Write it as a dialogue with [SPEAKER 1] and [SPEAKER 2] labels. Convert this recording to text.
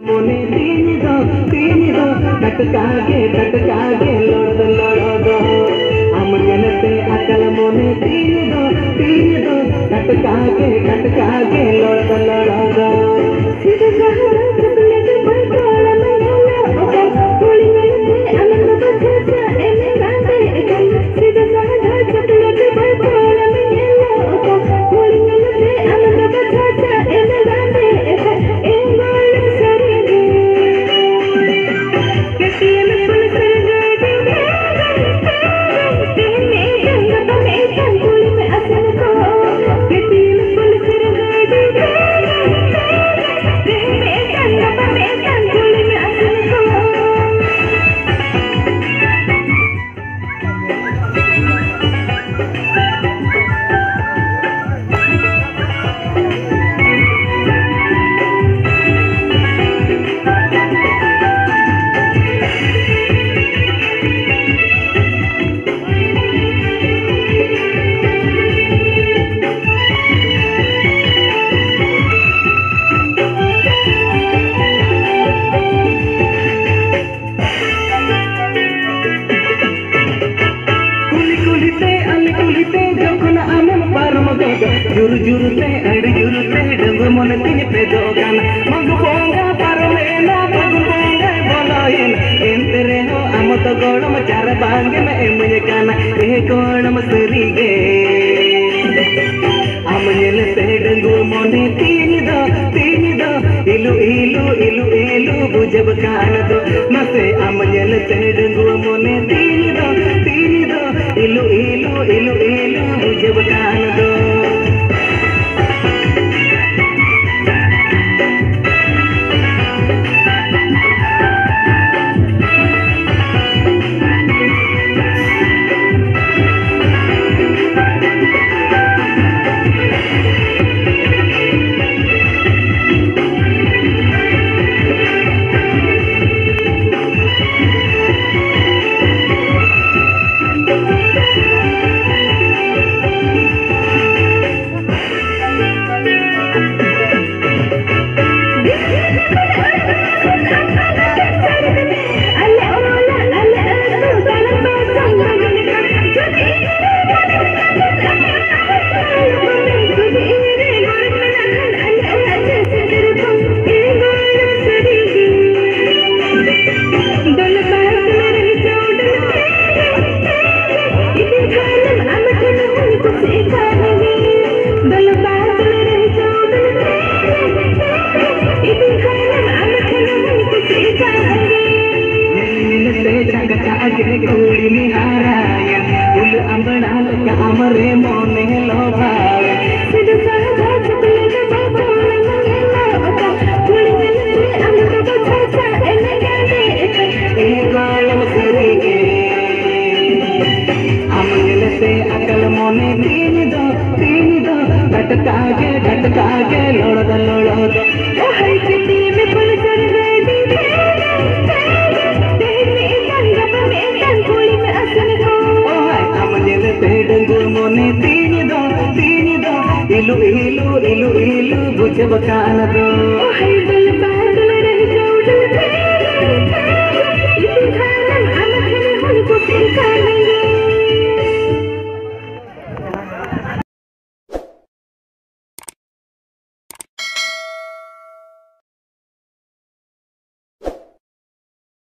[SPEAKER 1] मोने तीन दो टटका के लोड़ दो हम जनते अकल मोने तीन दो टटका के लोड़ दो सीधे जहां चपले के बड़ोला में ओके गोली में अमन बच्चा सा एने गाते सीधे जहां चपले के बड़ोला में ओके गोली में अमन बच्चा सा एने गाते ए गोल सरेगे केटीएम पुलिस रेडी तेने गंगा में संकुल में असन को केटीएम पुलिस रेडी तेने गंगा में संकुल में असन को जुरुते अड़ जुरुते डंगो मन तीन पे दोगान मगु बोंगा पारोलेना मगु बोंगा बोलोइन एंतरे हो आम तो गोड़म चार बांगे में एमुने काना ए गोड़म सरीगे आम नेलते डंगो मोने तीन दो इलु बुझब कान दो मसे आम नेलते डंगो मोने तीन दो इलु बुझब कान दो गोली निहाराया उल अंबड़ाल का अमरे मोने लोभावे सिद्धू साधा चपले के बड़ोला में ओका गोली में अमन बच्चा सा एने गाते ए गोलम सरीगे हम जनते अकल मोने तीन दो टटका के लोड़ दो ओ हई चिट्ठी में पुलिस रेडी मोने तीन दो इलु बुझब कान दो।